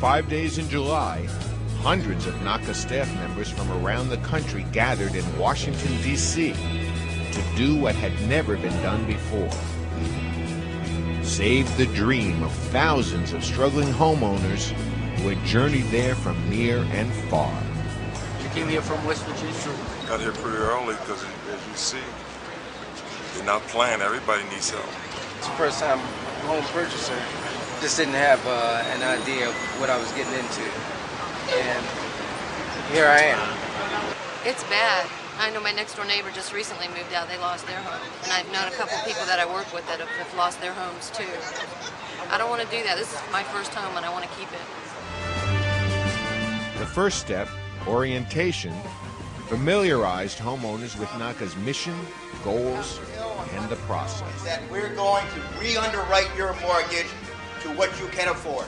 5 days in July, hundreds of NACA staff members from around the country gathered in Washington, D.C. to do what had never been done before. Save the dream of thousands of struggling homeowners who had journeyed there from near and far. You came here from West Virginia? Got here pretty early because, as you see, you're not planned. Everybody needs help. It's the first time home purchaser. Just didn't have an idea of what I was getting into. And here I am. It's bad. I know my next door neighbor just recently moved out. They lost their home. And I've known a couple of people that I work with that have lost their homes too. I don't want to do that. This is my first home and I want to keep it. The first step, orientation, familiarized homeowners with NACA's mission, goals, and the process. That we're going to re-underwrite your mortgage to what you can afford.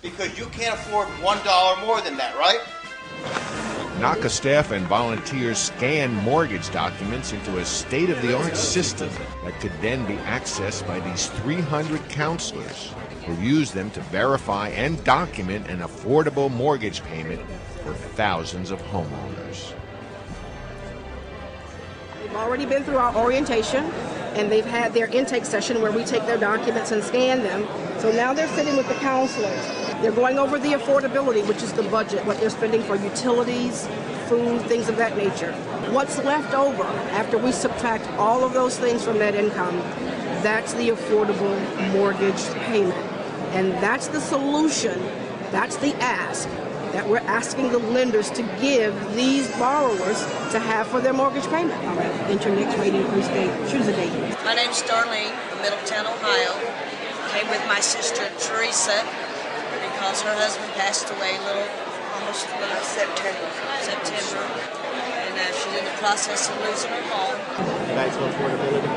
Because you can't afford $1 more than that, right? NACA staff and volunteers scan mortgage documents into a state-of-the-art system that could then be accessed by these 300 counselors who use them to verify and document an affordable mortgage payment for thousands of homeowners. They've already been through our orientation, and they've had their intake session where we take their documents and scan them. So now they're sitting with the counselors. They're going over the affordability, which is the budget, what they're spending for utilities, food, things of that nature. What's left over after we subtract all of those things from that income, that's the affordable mortgage payment. And that's the solution, that's the ask that we're asking the lenders to give these borrowers to have for their mortgage payment. All right, enter next rate increase date. Choose a date. My name's Darlene from Middletown, Ohio. Came with my sister Teresa because her husband passed away almost September. And she's in the process of losing her home. Back to affordability.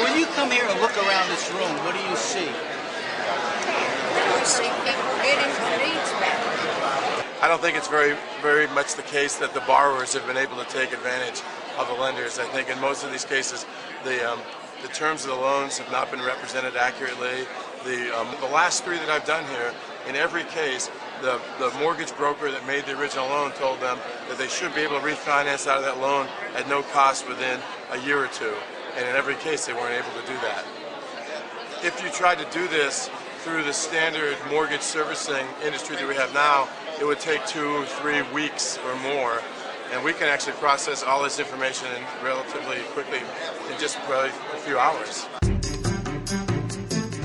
When you come here and look around this room, what do you see? I see people getting their needs met. I don't think it's very much the case that the borrowers have been able to take advantage of the lenders. I think in most of these cases, the terms of the loans have not been represented accurately. The last three that I've done here, in every case, the mortgage broker that made the original loan told them that they should be able to refinance out of that loan at no cost within a year or two. And in every case, they weren't able to do that. If you tried to do this through the standard mortgage servicing industry that we have now, it would take 2 or 3 weeks or more. And we can actually process all this information relatively quickly in just probably a few hours.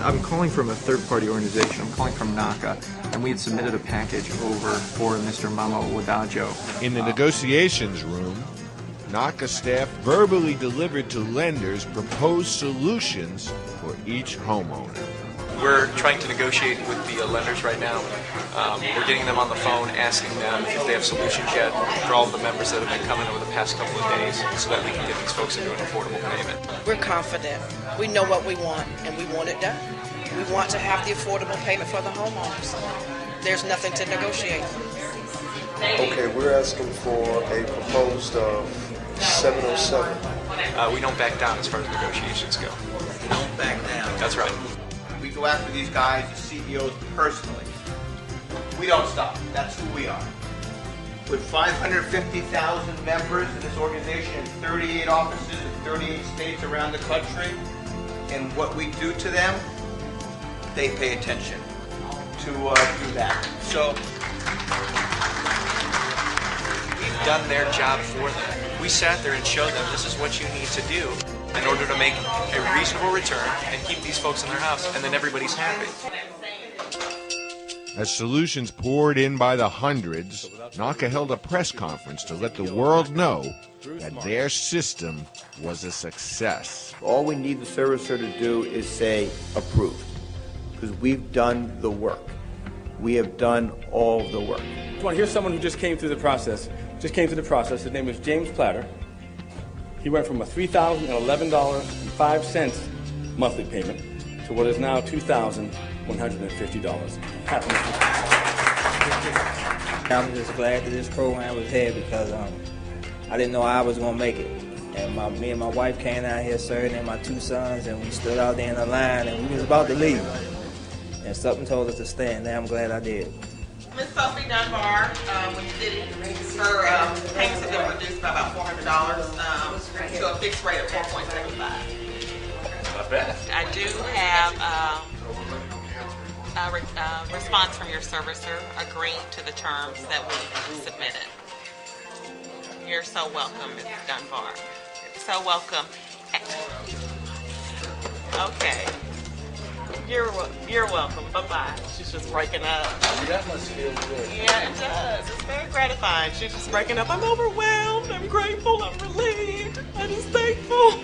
I'm calling from a third-party organization. I'm calling from NACA, and we had submitted a package over for Mr. Mamo Wadajo. In the negotiations room, NACA staff verbally delivered to lenders proposed solutions for each homeowner. We're trying to negotiate with the lenders right now. We're getting them on the phone, asking them if they have solutions yet for all of the members that have been coming over the past couple of days so that we can get these folks into an affordable payment. We're confident. We know what we want, and we want it done. We want to have the affordable payment for the homeowners. There's nothing to negotiate. Okay, we're asking for a proposed 707. We don't back down as far as negotiations go. We don't back down. That's right. We go after these guys, the CEOs, personally. We don't stop. That's who we are. With 550,000 members in this organization in 38 offices in 38 states around the country, and what we do to them, they pay attention to do that. So we've done their job for them. We sat there and showed them this is what you need to do in order to make a reasonable return and keep these folks in their house, and then everybody's happy. As solutions poured in by the hundreds, NACA held a press conference to let the world know that their system was a success. all we need the servicer to do is say approved, because we've done the work. We have done all the work. Here's someone who just came through the process. His name is James Platter. He went from a $3,011.05 monthly payment to what is now $2,150. I'm just glad that this program was here because I didn't know I was going to make it. And me and my wife came out here serving and my two sons, and we stood out there in the line and we was about to leave. and something told us to stand there. I'm glad I did. Miss Sophie Dunbar with the city, her payments have been reduced by about $400 to a fixed rate of 4.75. Not bad. I do have a response from your servicer agreeing to the terms that we submitted. You're so welcome, Ms. Dunbar. So welcome. Okay. You're welcome. Bye-bye. She's just breaking up. That must feel good. Yeah, it does. It's very gratifying. She's just breaking up. I'm overwhelmed. I'm grateful. I'm relieved. I'm just thankful.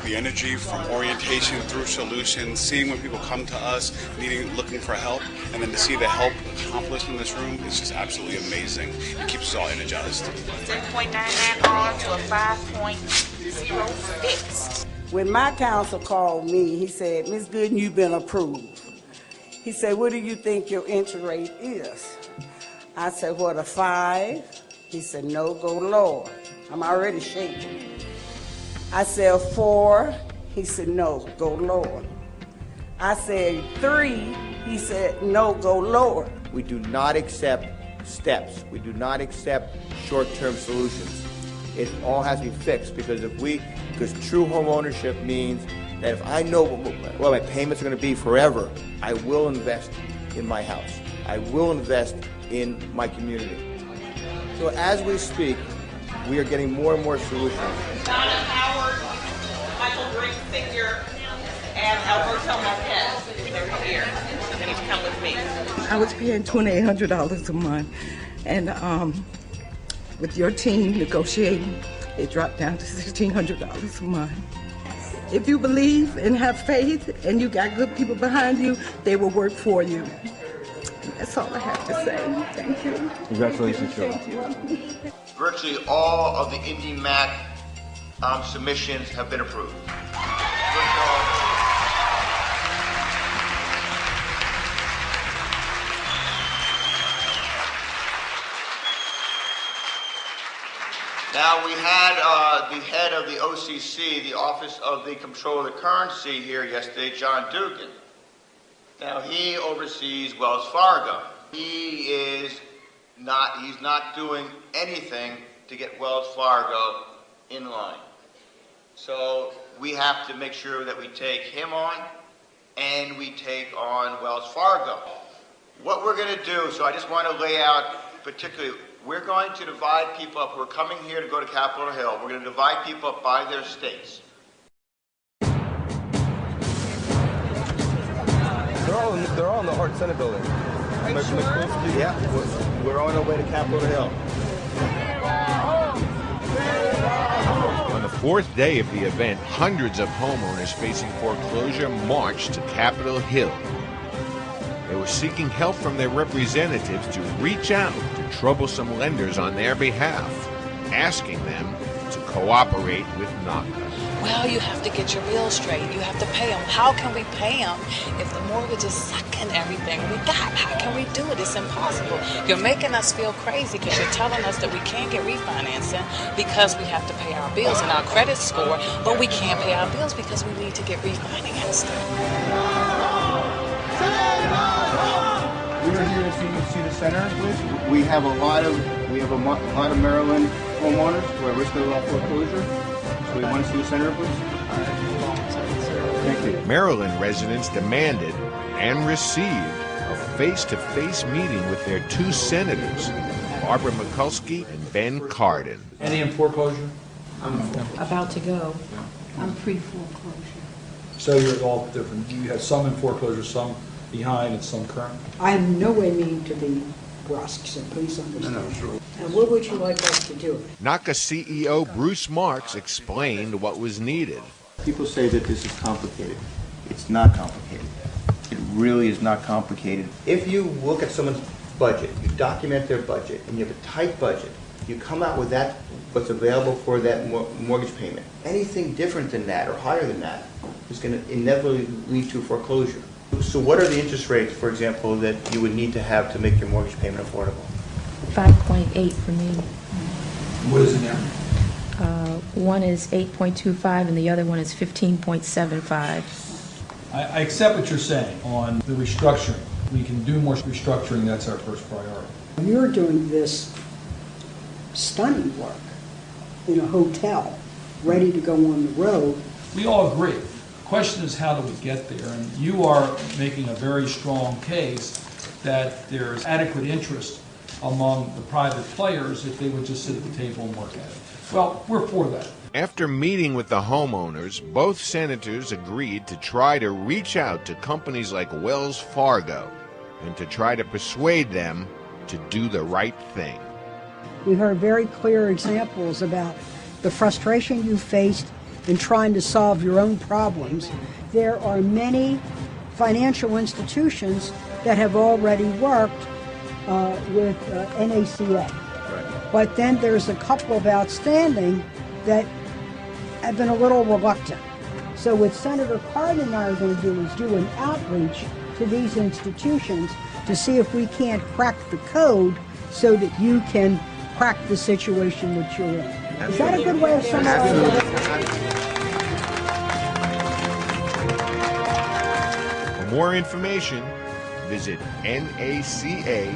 The energy from orientation through solutions, seeing when people come to us looking for help, and then to see the help accomplished in this room is just absolutely amazing. It keeps us all energized. 7.99 on to a 5.06. When my counsel called me, he said, Ms. Gooden, you've been approved. He said, what do you think your interest rate is? I said, what, a 5? He said, no, go lower. I'm already shaking. I said, 4. He said, no, go lower. I said, 3. He said, no, go lower. We do not accept steps. We do not accept short-term solutions. It all has to be fixed because true home ownership means that if I know what my payments are going to be forever, I will invest in my house. I will invest in my community. So as we speak, we are getting more and more solutions. Donna Howard, Michael Green Sr., and Alberto Marquez. They're here. They need to come with me. I was paying $2,800 a month, and with your team negotiating, it dropped down to $1,600 a month. If you believe and have faith and you got good people behind you, they will work for you. That's all I have to say. Thank you. Congratulations, Cheryl. Thank you. Virtually all of the IndyMac submissions have been approved. Now we had the head of the OCC, the Office of the Comptroller of the Currency, here yesterday, John Dugan. Now he oversees Wells Fargo. He's not doing anything to get Wells Fargo in line. So we have to make sure that we take him on and we take on Wells Fargo. What we're going to do, so I just want to lay out particularly, we're going to divide people up who are coming here to go to Capitol Hill. We're going to divide people up by their states. They're all in the Art Center building. Are you sure? Yeah, we're on our way to Capitol Hill. On the fourth day of the event, hundreds of homeowners facing foreclosure marched to Capitol Hill. They were seeking help from their representatives to reach out to troublesome lenders on their behalf, asking them to cooperate with NACA. Well, you have to get your bills straight. You have to pay them. How can we pay them if the mortgage is sucking everything we got? How can we do it? It's impossible. You're making us feel crazy because you're telling us that we can't get refinancing because we have to pay our bills and our credit score, but we can't pay our bills because we need to get refinanced. We're here to see the center, please. We have a lot of Maryland homeowners who are risk of foreclosure. So we want to see the center, please. Thank you. Maryland residents demanded and received a face-to-face meeting with their two senators, Barbara Mikulski and Ben Cardin. Any in foreclosure? I'm about to go. I'm pre-foreclosure. So you're all different. You have some in foreclosure, some behind, and some current? I am no way mean to be brusque, so please understand. No, sure. And what would you like us to do? NACA CEO Bruce Marks explained what was needed. People say that this is complicated. It's not complicated. It really is not complicated. If you look at someone's budget, you document their budget, and you have a tight budget, you come out with that, what's available for that mortgage payment. Anything different than that or higher than that is going to inevitably lead to foreclosure. So what are the interest rates, for example, that you would need to have to make your mortgage payment affordable? 5.8 for me. What is it now? One is 8.25 and the other one is 15.75. I accept what you're saying on the restructuring. We can do more restructuring. That's our first priority. You're doing this stunning work in a hotel, ready to go on the road. We all agree. The question is, how do we get there? And you are making a very strong case that there's adequate interest among the private players if they would just sit at the table and work at it. Well, we're for that. After meeting with the homeowners, both senators agreed to try to reach out to companies like Wells Fargo and to try to persuade them to do the right thing. We heard very clear examples about the frustration you faced in trying to solve your own problems. There are many financial institutions that have already worked with NACA. But then there's a couple of outstanding that have been a little reluctant. So what Senator Cardin and I are going to do is do an outreach to these institutions to see if we can't crack the code so that you can crack the situation that you're in. Is that a good way of summarizing it? For more information, visit NACA.com.